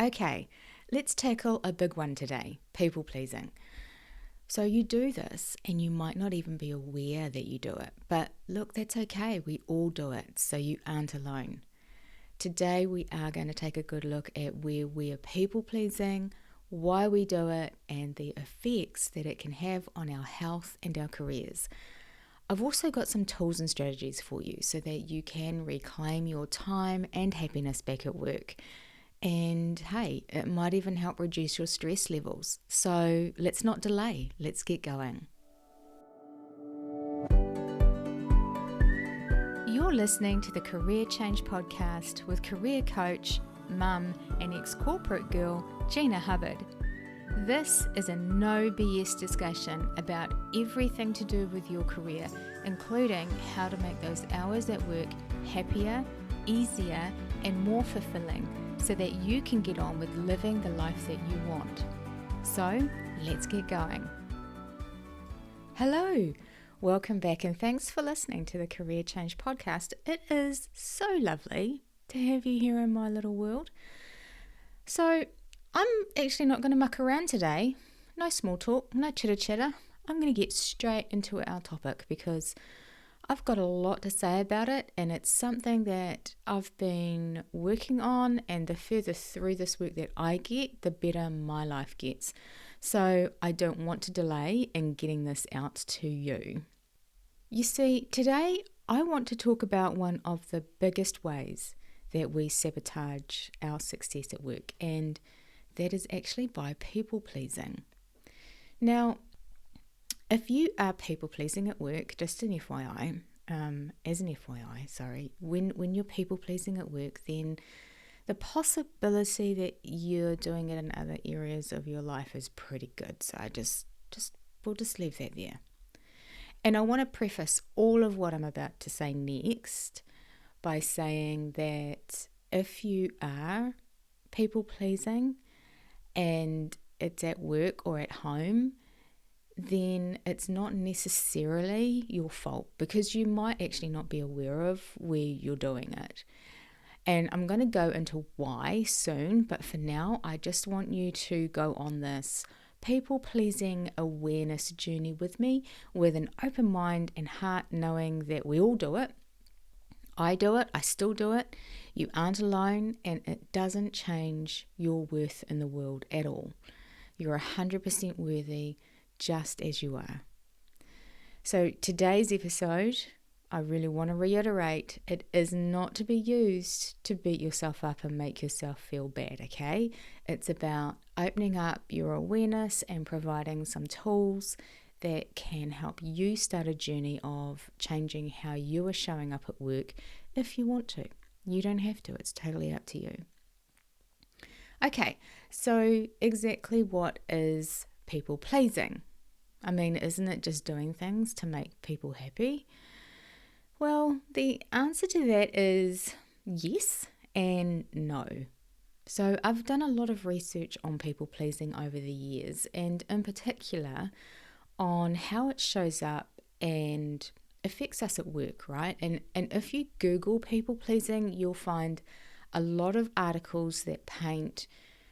Okay, let's tackle a big one today, people pleasing. So you do this and you might not even be aware that you do it. But look, that's okay. We all do it, so you aren't alone. Today we are going to take a good look at where we are people pleasing, why we do it, and the effects that it can have on our health and our careers. I've also got some tools and strategies for you so that you can reclaim your time and happiness back at work. And hey, it might even help reduce your stress levels. So let's not delay, let's get going. You're listening to the Career Change Podcast with career coach, mum, and ex-corporate girl, Gina Hubbard. This is a no BS discussion about everything to do with your career, including how to make those hours at work happier, easier, and more fulfilling so that you can get on with living the life that you want. So, let's get going. Hello, welcome back and thanks for listening to the Career Change Podcast. It is so lovely to have you here in my little world. So, I'm actually not going to muck around today. No small talk, no chitter. I'm going to get straight into our topic because I've got a lot to say about it, and it's something that I've been working on, and the further through this work that I get, the better my life gets. So I don't want to delay in getting this out to you. You see, today I want to talk about one of the biggest ways that we sabotage our success at work, and that is actually by people pleasing. Now, if you are people pleasing at work, just an FYI, when you're people pleasing at work, then the possibility that you're doing it in other areas of your life is pretty good. So we'll just leave that there. And I want to preface all of what I'm about to say next by saying that if you are people pleasing and it's at work or at home, then it's not necessarily your fault because you might actually not be aware of where you're doing it. And I'm going to go into why soon, but for now, I just want you to go on this people-pleasing awareness journey with me with an open mind and heart, knowing that we all do it. I do it, I still do it. You aren't alone, and it doesn't change your worth in the world at all. You're 100% worthy just as you are. So today's episode, I really want to reiterate, it is not to be used to beat yourself up and make yourself feel bad, okay? It's about opening up your awareness and providing some tools that can help you start a journey of changing how you are showing up at work if you want to. You don't have to, it's totally up to you. Okay, so exactly what is people pleasing? I mean, isn't it just doing things to make people happy? Well, the answer to that is yes and no. So I've done a lot of research on people pleasing over the years, and in particular on how it shows up and affects us at work, right? And if you Google people pleasing, you'll find a lot of articles that paint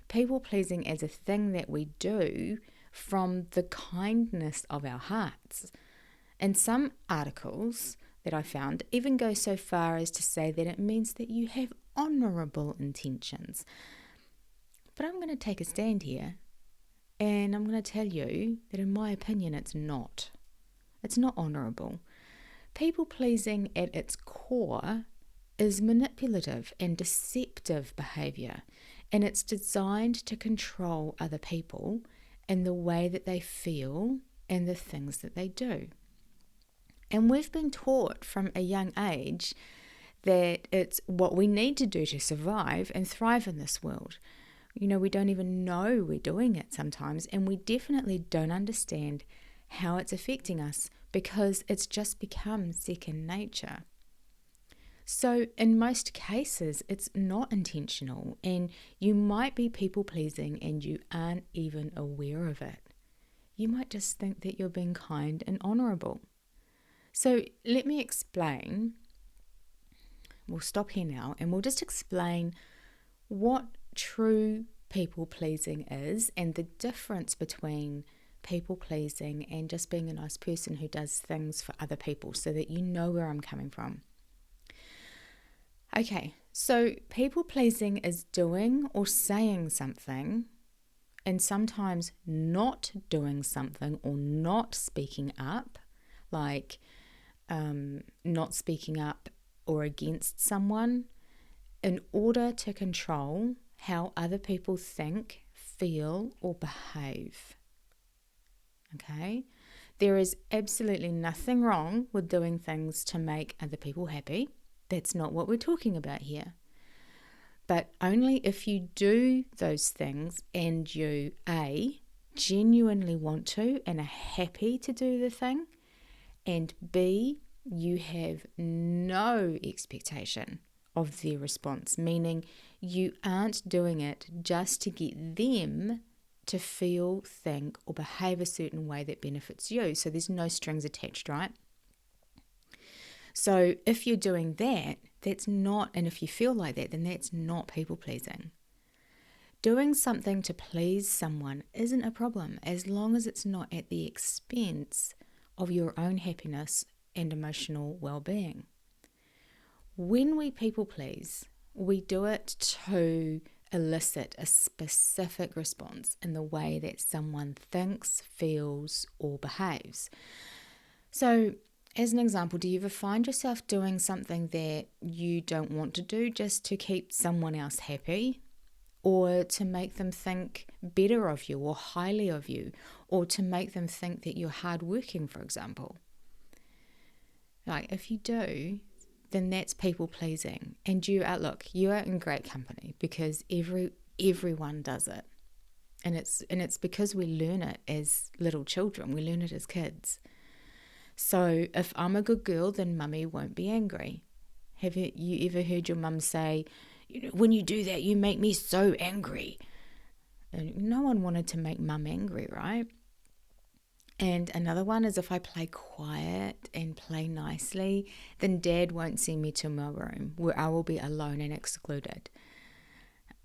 people pleasing as a thing that we do from the kindness of our hearts. And some articles that I found even go so far as to say that it means that you have honourable intentions. But I'm going to take a stand here and I'm going to tell you that in my opinion it's not. It's not honourable. People pleasing at its core is manipulative and deceptive behaviour, and it's designed to control other people and the way that they feel and the things that they do. And we've been taught from a young age that it's what we need to do to survive and thrive in this world. You know, we don't even know we're doing it sometimes, and we definitely don't understand how it's affecting us because it's just become second nature. So in most cases, it's not intentional, and you might be people pleasing and you aren't even aware of it. You might just think that you're being kind and honourable. So let me explain. We'll stop here now and we'll just explain what true people pleasing is and the difference between people pleasing and just being a nice person who does things for other people, so that you know where I'm coming from. Okay, so people pleasing is doing or saying something and sometimes not doing something or not speaking up, like not speaking up or against someone in order to control how other people think, feel, or behave. Okay? There is absolutely nothing wrong with doing things to make other people happy. That's not what we're talking about here. But only if you do those things and you, A, genuinely want to and are happy to do the thing, and B, you have no expectation of their response, meaning you aren't doing it just to get them to feel, think, or behave a certain way that benefits you. So there's no strings attached, right? So if you're doing that, that's not, and if you feel like that, then that's not people pleasing. Doing something to please someone isn't a problem as long as it's not at the expense of your own happiness and emotional well-being. When we people please, we do it to elicit a specific response in the way that someone thinks, feels, or behaves. So, as an example, do you ever find yourself doing something that you don't want to do just to keep someone else happy, or to make them think better of you or highly of you, or to make them think that you're hardworking, for example? Like, if you do, then that's people pleasing. And you are in great company, because everyone does it. And it's because we learn it as little children. We learn it as kids. So if I'm a good girl, then mummy won't be angry. Have you ever heard your mum say, when you do that, you make me so angry? And no one wanted to make mum angry, right? And another one is, if I play quiet and play nicely, then dad won't send me to my room where I will be alone and excluded.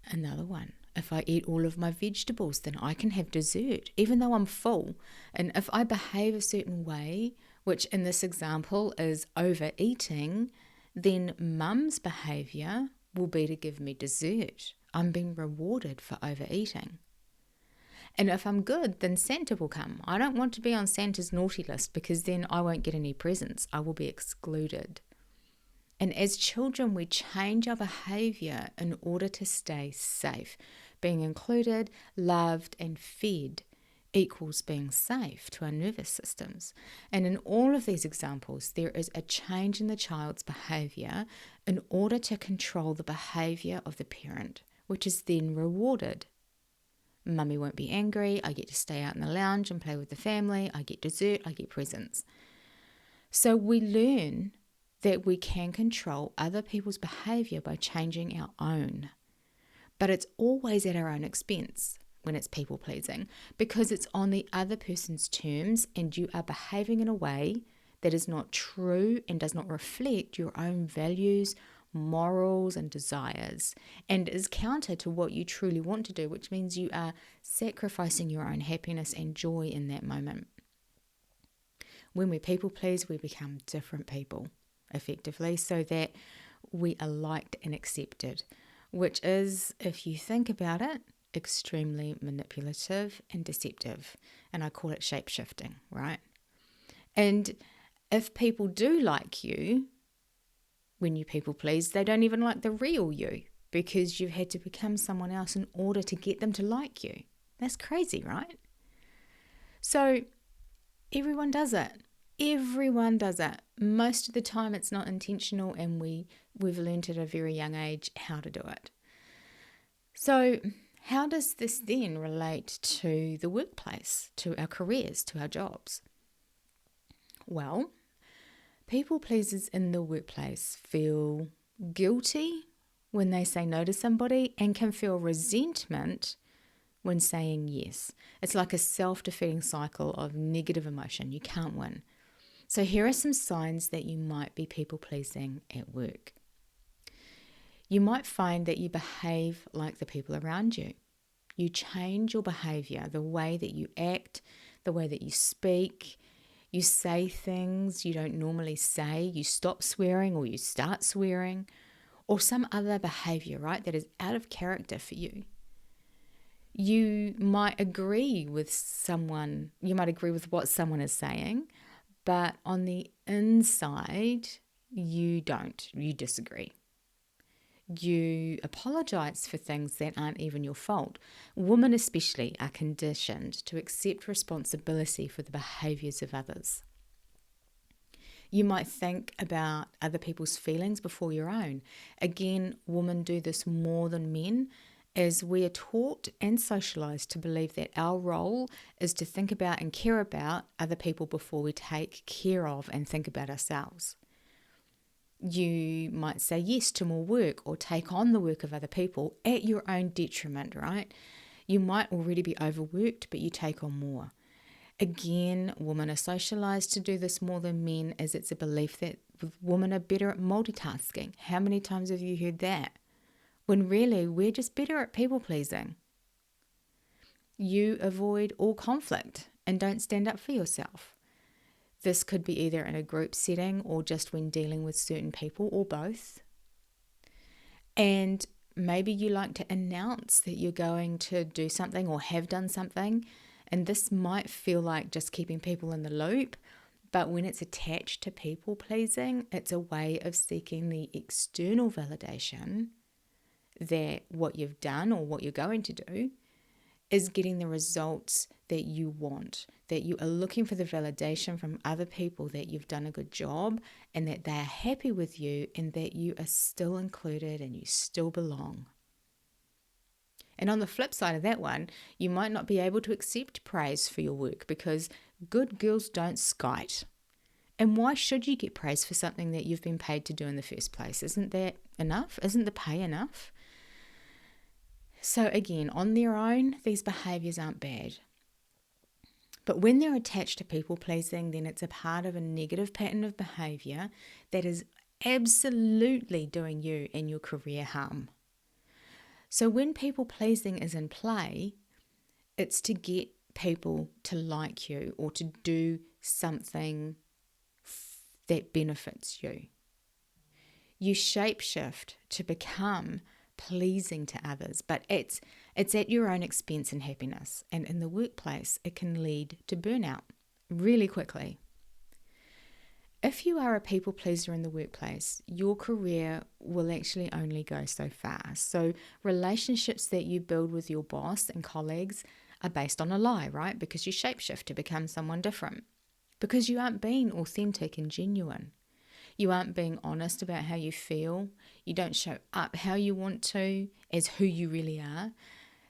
Another one, if I eat all of my vegetables, then I can have dessert, even though I'm full. And if I behave a certain way, which in this example is overeating, then mum's behaviour will be to give me dessert. I'm being rewarded for overeating. And if I'm good, then Santa will come. I don't want to be on Santa's naughty list, because then I won't get any presents. I will be excluded. And as children, we change our behaviour in order to stay safe. Being included, loved, and fed equals being safe to our nervous systems. And in all of these examples, there is a change in the child's behaviour in order to control the behaviour of the parent, which is then rewarded. Mummy won't be angry. I get to stay out in the lounge and play with the family. I get dessert. I get presents. So we learn that we can control other people's behaviour by changing our own. But it's always at our own expense when it's people pleasing, because it's on the other person's terms and you are behaving in a way that is not true and does not reflect your own values, morals, and desires, and is counter to what you truly want to do, which means you are sacrificing your own happiness and joy in that moment. When we people please, we become different people, effectively, so that we are liked and accepted, which is, if you think about it, extremely manipulative and deceptive. And I call it shape-shifting, right? And if people do like you, when you people please, they don't even like the real you, because you've had to become someone else in order to get them to like you. That's crazy, right? So everyone does it. Everyone does it. Most of the time it's not intentional, and we've learned at a very young age how to do it. So how does this then relate to the workplace, to our careers, to our jobs? Well, people pleasers in the workplace feel guilty when they say no to somebody, and can feel resentment when saying yes. It's like a self-defeating cycle of negative emotion. You can't win. So here are some signs that you might be people pleasing at work. You might find that you behave like the people around you. You change your behavior, the way that you act, the way that you speak. You say things you don't normally say. You stop swearing or you start swearing, or some other behavior, right, that is out of character for you. You might agree with someone, you might agree with what someone is saying, but on the inside, you don't. You disagree. You apologize for things that aren't even your fault. Women especially are conditioned to accept responsibility for the behaviors of others. You might think about other people's feelings before your own. Again, women do this more than men, as we are taught and socialized to believe that our role is to think about and care about other people before we take care of and think about ourselves. You might say yes to more work or take on the work of other people at your own detriment, right? You might already be overworked, but you take on more. Again, women are socialized to do this more than men, as it's a belief that women are better at multitasking. How many times have you heard that? When really, we're just better at people pleasing. You avoid all conflict and don't stand up for yourself. This could be either in a group setting or just when dealing with certain people, or both. And maybe you like to announce that you're going to do something or have done something, and this might feel like just keeping people in the loop, but when it's attached to people pleasing, it's a way of seeking the external validation that what you've done or what you're going to do is getting the results that you want, that you are looking for the validation from other people that you've done a good job and that they are happy with you and that you are still included and you still belong. And on the flip side of that one, you might not be able to accept praise for your work because good girls don't skite. And why should you get praise for something that you've been paid to do in the first place? Isn't that enough? Isn't the pay enough? So again, on their own, these behaviours aren't bad. But when they're attached to people pleasing, then it's a part of a negative pattern of behaviour that is absolutely doing you and your career harm. So when people pleasing is in play, it's to get people to like you or to do something that benefits you. You shapeshift to become pleasing to others, but it's at your own expense and happiness. And in the workplace, it can lead to burnout really quickly. If you are a people pleaser in the workplace, your career will actually only go so far. So relationships that you build with your boss and colleagues are based on a lie, right? Because you shapeshift to become someone different. Because you aren't being authentic and genuine. You aren't being honest about how you feel. You don't show up how you want to as who you really are.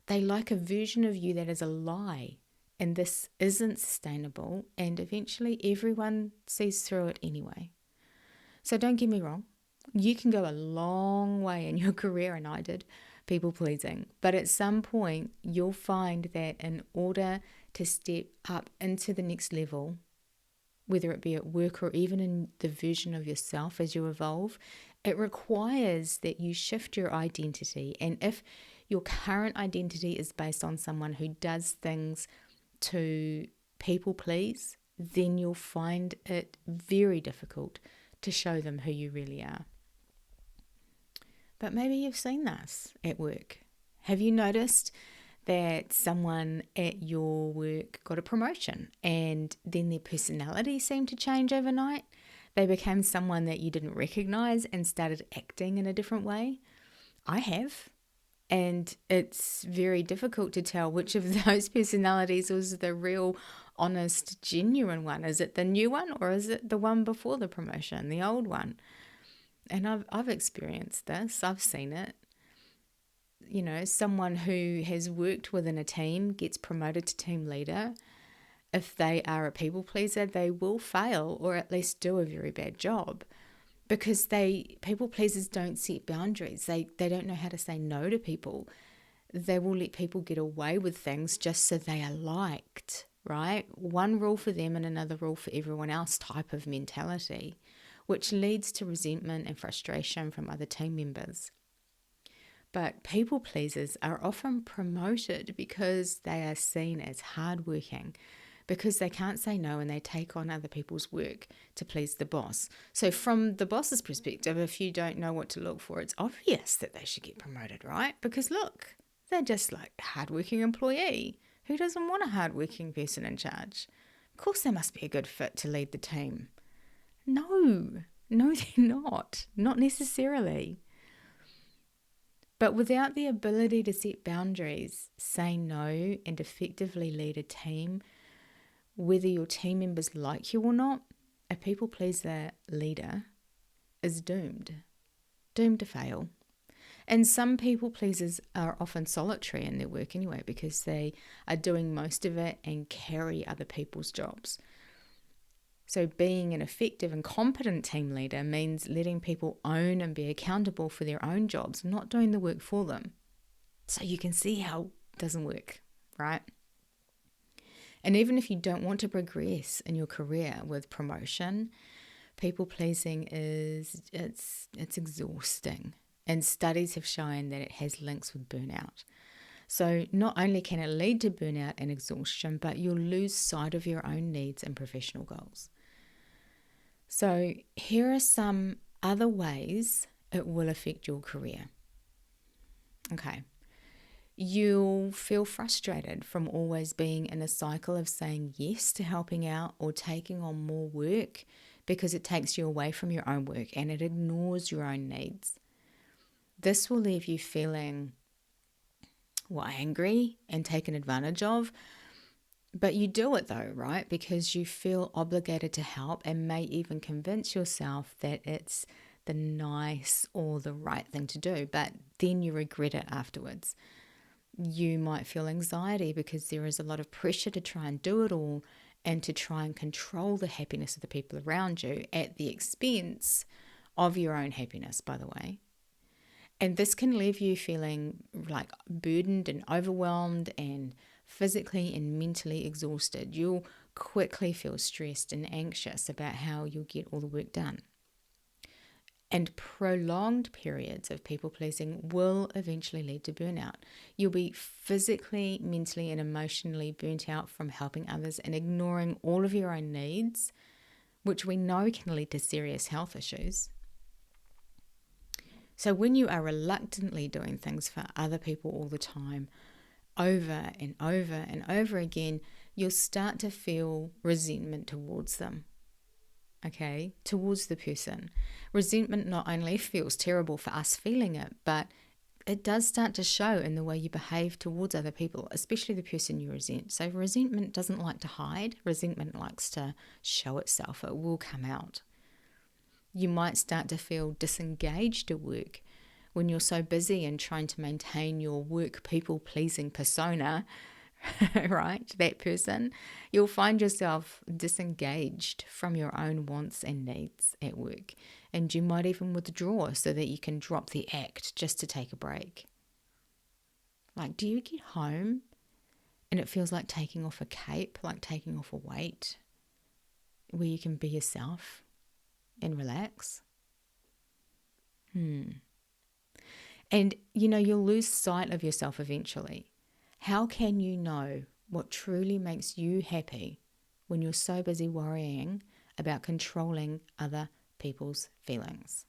They like a version of you that is a lie. And this isn't sustainable. And eventually everyone sees through it anyway. So don't get me wrong. You can go a long way in your career, and I did, people pleasing. But at some point, you'll find that in order to step up into the next level, whether it be at work or even in the version of yourself as you evolve, it requires that you shift your identity. And if your current identity is based on someone who does things to people please, then you'll find it very difficult to show them who you really are. But maybe you've seen this at work. Have you noticed that someone at your work got a promotion and then their personality seemed to change overnight? They became someone that you didn't recognize and started acting in a different way? I have. And it's very difficult to tell which of those personalities was the real, honest, genuine one. Is it the new one or is it the one before the promotion, the old one? And I've experienced this. I've seen it. You know, someone who has worked within a team gets promoted to team leader. If they are a people pleaser, they will fail or at least do a very bad job because people pleasers don't set boundaries. They don't know how to say no to people. They will let people get away with things just so they are liked, right? One rule for them and another rule for everyone else type of mentality, which leads to resentment and frustration from other team members. But people pleasers are often promoted because they are seen as hardworking, because they can't say no and they take on other people's work to please the boss. So from the boss's perspective, if you don't know what to look for, it's obvious that they should get promoted, right? Because look, they're just like a hardworking employee. Who doesn't want a hardworking person in charge? Of course they must be a good fit to lead the team. No, they're not. Not necessarily. But without the ability to set boundaries, say no, and effectively lead a team, whether your team members like you or not, a people pleaser leader is doomed to fail. And some people pleasers are often solitary in their work anyway, because they are doing most of it and carry other people's jobs. So being an effective and competent team leader means letting people own and be accountable for their own jobs, not doing the work for them. So you can see how it doesn't work, right? And even if you don't want to progress in your career with promotion, people pleasing it's exhausting. And studies have shown that it has links with burnout. So not only can it lead to burnout and exhaustion, but you'll lose sight of your own needs and professional goals. So here are some other ways it will affect your career. Okay. You'll feel frustrated from always being in a cycle of saying yes to helping out or taking on more work, because it takes you away from your own work and it ignores your own needs. This will leave you feeling angry and taken advantage of. But you do it though, right? Because you feel obligated to help and may even convince yourself that it's the nice or the right thing to do. But then you regret it afterwards. You might feel anxiety because there is a lot of pressure to try and do it all and to try and control the happiness of the people around you at the expense of your own happiness, by the way. And this can leave you feeling like burdened and overwhelmed and physically and mentally exhausted. You'll quickly feel stressed and anxious about how you'll get all the work done. And prolonged periods of people pleasing will eventually lead to burnout. You'll be physically, mentally, and emotionally burnt out from helping others and ignoring all of your own needs, which we know can lead to serious health issues. So when you are reluctantly doing things for other people all the time, over and over and over again, you'll start to feel resentment towards them. Okay, towards the person. Resentment not only feels terrible for us feeling it, but it does start to show in the way you behave towards other people, especially the person you resent. So resentment doesn't like to hide. Resentment likes to show itself. It will come out. You might start to feel disengaged at work when you're so busy and trying to maintain your work people-pleasing persona, right, that person. You'll find yourself disengaged from your own wants and needs at work. And you might even withdraw so that you can drop the act just to take a break. Like, do you get home and it feels like taking off a cape, like taking off a weight, where you can be yourself and relax? And, you'll lose sight of yourself eventually. How can you know what truly makes you happy when you're so busy worrying about controlling other people's feelings?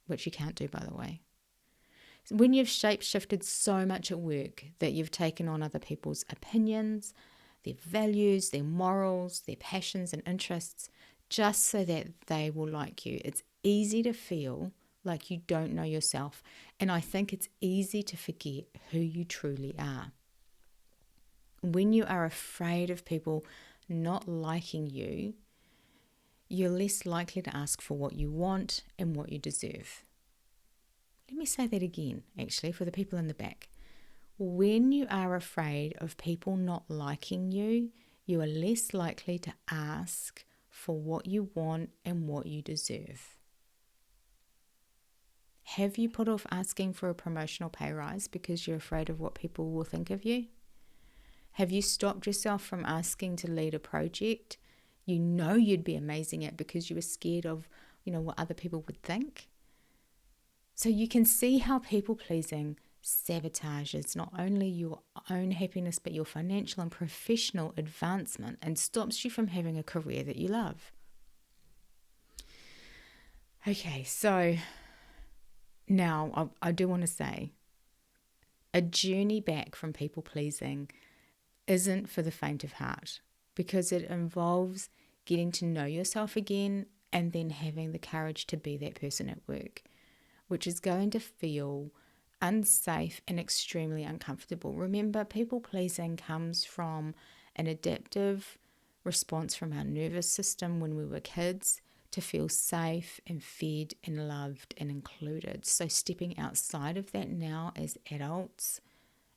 Which you can't do, by the way. When you've shape-shifted so much at work that you've taken on other people's opinions, their values, their morals, their passions and interests, just so that they will like you, it's easy to feel like you don't know yourself. And I think it's easy to forget who you truly are. When you are afraid of people not liking you, you're less likely to ask for what you want and what you deserve. Let me say that again, actually, for the people in the back. When you are afraid of people not liking you, you are less likely to ask for what you want and what you deserve. Have you put off asking for a promotional pay rise because you're afraid of what people will think of you? Have you stopped yourself from asking to lead a project you know you'd be amazing at because you were scared of, what other people would think? So you can see how people pleasing sabotages not only your own happiness but your financial and professional advancement and stops you from having a career that you love. Okay, so now I do want to say a journey back from people pleasing isn't for the faint of heart, because it involves getting to know yourself again and then having the courage to be that person at work, which is going to feel unsafe and extremely uncomfortable. Remember, people pleasing comes from an adaptive response from our nervous system when we were kids to feel safe and fed and loved and included. So stepping outside of that now as adults,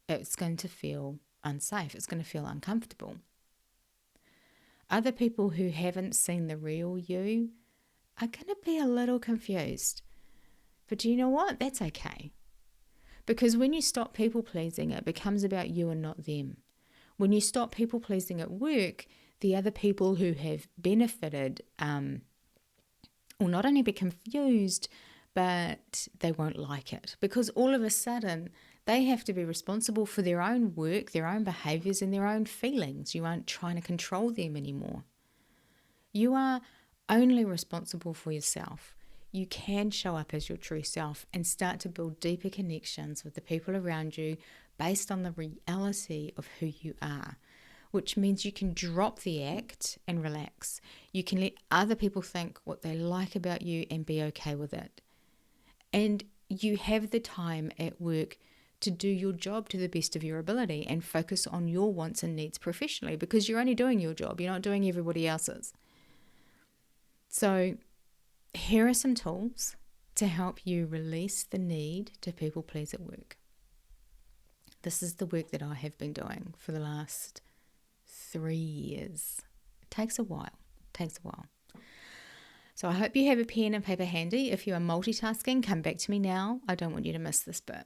it's going to feel unsafe. It's going to feel uncomfortable. Other people who haven't seen the real you are going to be a little confused. But do you know what? That's okay. Because when you stop people pleasing, it becomes about you and not them. When you stop people pleasing at work, the other people who have benefited will not only be confused, but they won't like it. Because all of a sudden, they have to be responsible for their own work, their own behaviours, and their own feelings. You aren't trying to control them anymore. You are only responsible for yourself. You can show up as your true self and start to build deeper connections with the people around you based on the reality of who you are, which means you can drop the act and relax. You can let other people think what they like about you and be okay with it. And you have the time at work to do your job to the best of your ability and focus on your wants and needs professionally, because you're only doing your job. You're not doing everybody else's. So here are some tools to help you release the need to people please at work. This is the work that I have been doing for the last 3 years. It takes a while. So I hope you have a pen and paper handy. If you are multitasking, come back to me now. I don't want you to miss this bit.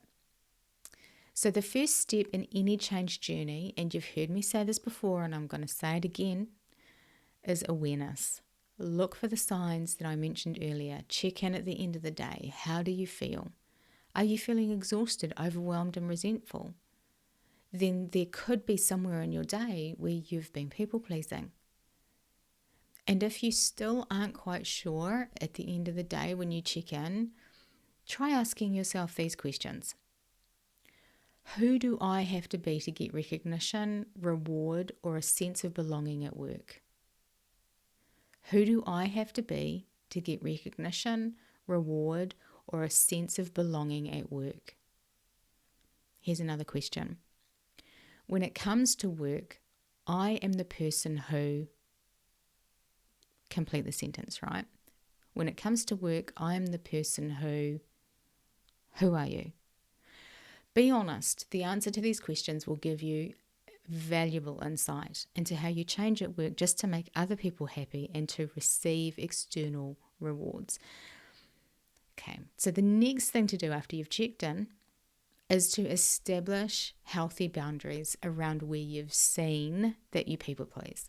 So the first step in any change journey, and you've heard me say this before and I'm going to say it again, is awareness. Look for the signs that I mentioned earlier. Check in at the end of the day. How do you feel? Are you feeling exhausted, overwhelmed, and resentful? Then there could be somewhere in your day where you've been people-pleasing. And if you still aren't quite sure at the end of the day when you check in, try asking yourself these questions. Who do I have to be to get recognition, reward, or a sense of belonging at work? Who do I have to be to get recognition, reward, or a sense of belonging at work? Here's another question. When it comes to work, I am the person who... Complete the sentence, right? When it comes to work, I am the person who... Who are you? Be honest. The answer to these questions will give you valuable insight into how you change at work just to make other people happy and to receive external rewards. Okay, so the next thing to do after you've checked in is to establish healthy boundaries around where you've seen that you people please.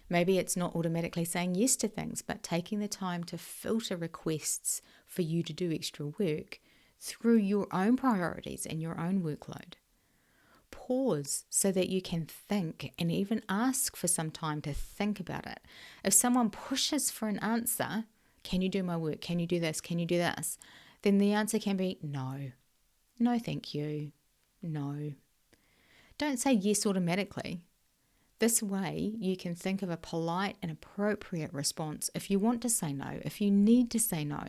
Maybe it's not automatically saying yes to things, but taking the time to filter requests for you to do extra work through your own priorities and your own workload. Pause so that you can think and even ask for some time to think about it. If someone pushes for an answer, can you do my work? Can you do this? Can you do this? Then the answer can be no. No, thank you. No. Don't say yes automatically. This way, you can think of a polite and appropriate response if you want to say no, if you need to say no.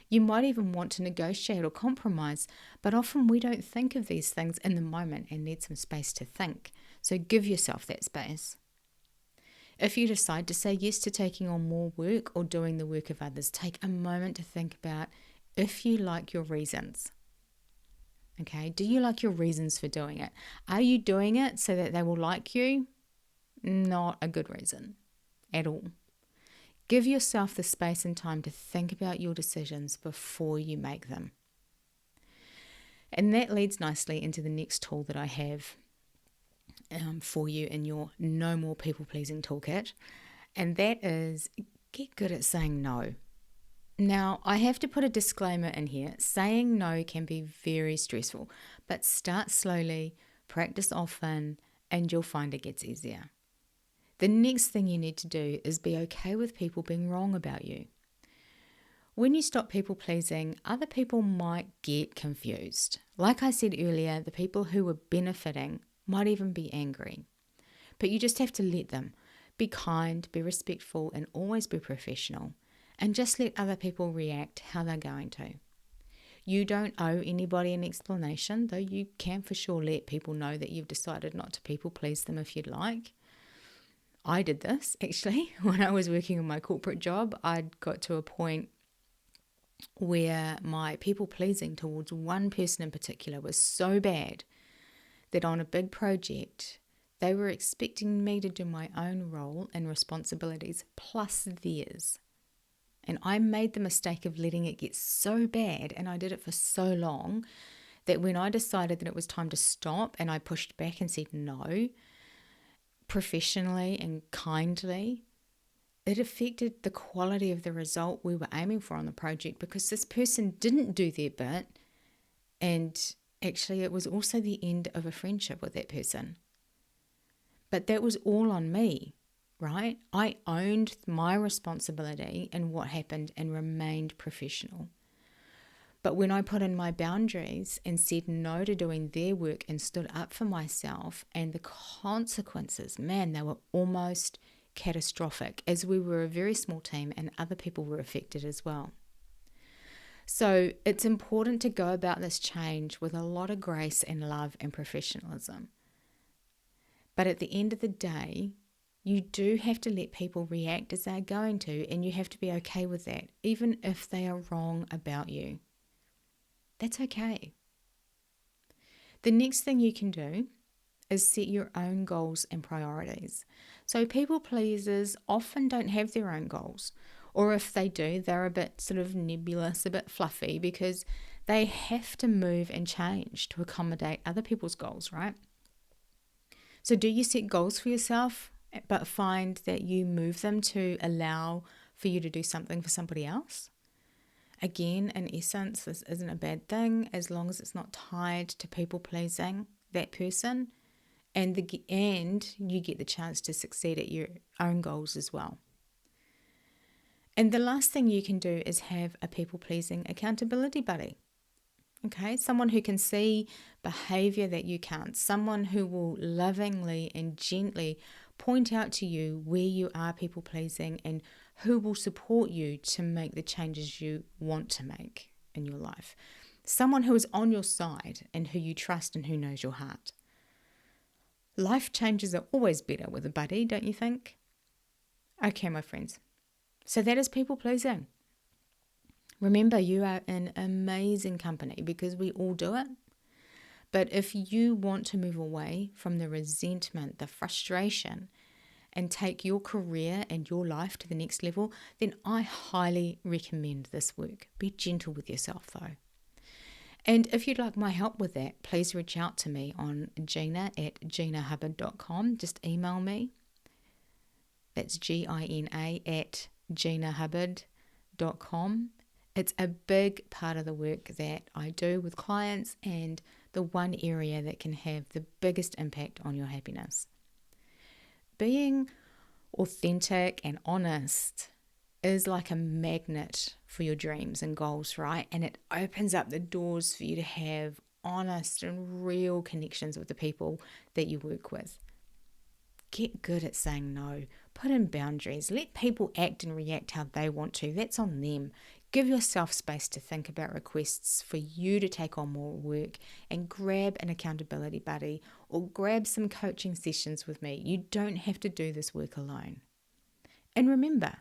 You might even want to negotiate or compromise, but often we don't think of these things in the moment and need some space to think. So give yourself that space. If you decide to say yes to taking on more work or doing the work of others, take a moment to think about if you like your reasons. Okay, do you like your reasons for doing it? Are you doing it so that they will like you? Not a good reason at all. Give yourself the space and time to think about your decisions before you make them. And that leads nicely into the next tool that I have for you in your No More People Pleasing toolkit. And that is get good at saying no. Now, I have to put a disclaimer in here. Saying no can be very stressful, but start slowly, practice often, and you'll find it gets easier. The next thing you need to do is be okay with people being wrong about you. When you stop people pleasing, other people might get confused. Like I said earlier, the people who were benefiting might even be angry. But you just have to let them. Be kind, be respectful, and always be professional. And just let other people react how they're going to. You don't owe anybody an explanation, though you can for sure let people know that you've decided not to people please them if you'd like. I did this, actually. When I was working on my corporate job, I'd got to a point where my people pleasing towards one person in particular was so bad that on a big project, they were expecting me to do my own role and responsibilities plus theirs. And I made the mistake of letting it get so bad, and I did it for so long, that when I decided that it was time to stop and I pushed back and said no, professionally and kindly, it affected the quality of the result we were aiming for on the project, because this person didn't do their bit, and actually it was also the end of a friendship with that person. But that was all on me, right? I owned my responsibility in what happened and remained professional. But when I put in my boundaries and said no to doing their work and stood up for myself, and the consequences, man, they were almost catastrophic, as we were a very small team and other people were affected as well. So it's important to go about this change with a lot of grace and love and professionalism. But at the end of the day, you do have to let people react as they're going to, and you have to be okay with that, even if they are wrong about you. That's okay. The next thing you can do is set your own goals and priorities. So people pleasers often don't have their own goals, or if they do, they're a bit sort of nebulous, a bit fluffy, because they have to move and change to accommodate other people's goals, right? So do you set goals for yourself, but find that you move them to allow for you to do something for somebody else? Again, in essence, this isn't a bad thing as long as it's not tied to people pleasing that person, and you get the chance to succeed at your own goals as well. And the last thing you can do is have a people pleasing accountability buddy. Okay, someone who can see behaviour that you can't, someone who will lovingly and gently point out to you where you are people pleasing, and who will support you to make the changes you want to make in your life. Someone who is on your side and who you trust and who knows your heart. Life changes are always better with a buddy, don't you think? Okay, my friends. So that is people pleasing. Remember, you are in amazing company because we all do it. But if you want to move away from the resentment, the frustration, and take your career and your life to the next level, then I highly recommend this work. Be gentle with yourself though. And if you'd like my help with that, please reach out to me on gina@ginahubbard.com. Just email me. That's gina@ginahubbard.com. It's a big part of the work that I do with clients, and the one area that can have the biggest impact on your happiness. Being authentic and honest is like a magnet for your dreams and goals, right? And it opens up the doors for you to have honest and real connections with the people that you work with. Get good at saying no. Put in boundaries. Let people act and react how they want to. That's on them. Give yourself space to think about requests for you to take on more work, and grab an accountability buddy or grab some coaching sessions with me. You don't have to do this work alone. And remember,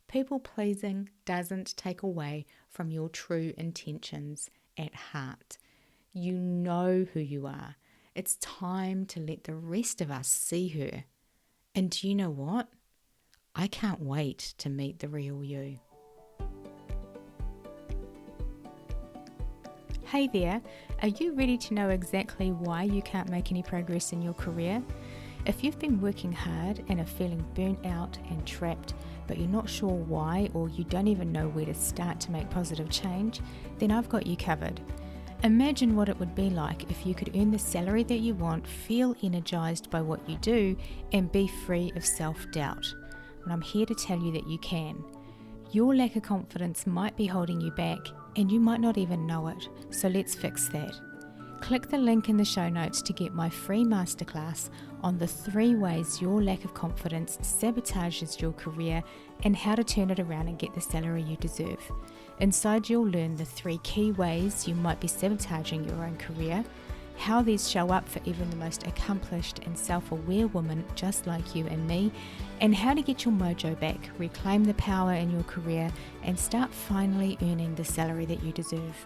people pleasing doesn't take away from your true intentions at heart. You know who you are. It's time to let the rest of us see her. And do you know what? I can't wait to meet the real you. Hey there, are you ready to know exactly why you can't make any progress in your career? If you've been working hard and are feeling burnt out and trapped, but you're not sure why, or you don't even know where to start to make positive change, then I've got you covered. Imagine what it would be like if you could earn the salary that you want, feel energized by what you do, and be free of self-doubt. And I'm here to tell you that you can. Your lack of confidence might be holding you back, and you might not even know it, so let's fix that. Click the link in the show notes to get my free masterclass on the 3 ways your lack of confidence sabotages your career and how to turn it around and get the salary you deserve. Inside, you'll learn the 3 key ways you might be sabotaging your own career, how these show up for even the most accomplished and self-aware women just like you and me, and how to get your mojo back, reclaim the power in your career, and start finally earning the salary that you deserve.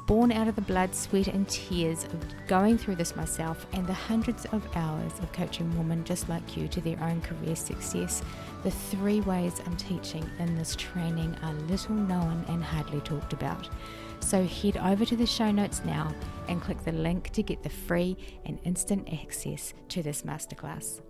Born out of the blood, sweat and tears of going through this myself and the hundreds of hours of coaching women just like you to their own career success, the 3 ways I'm teaching in this training are little known and hardly talked about. So head over to the show notes now and click the link to get the free and instant access to this masterclass.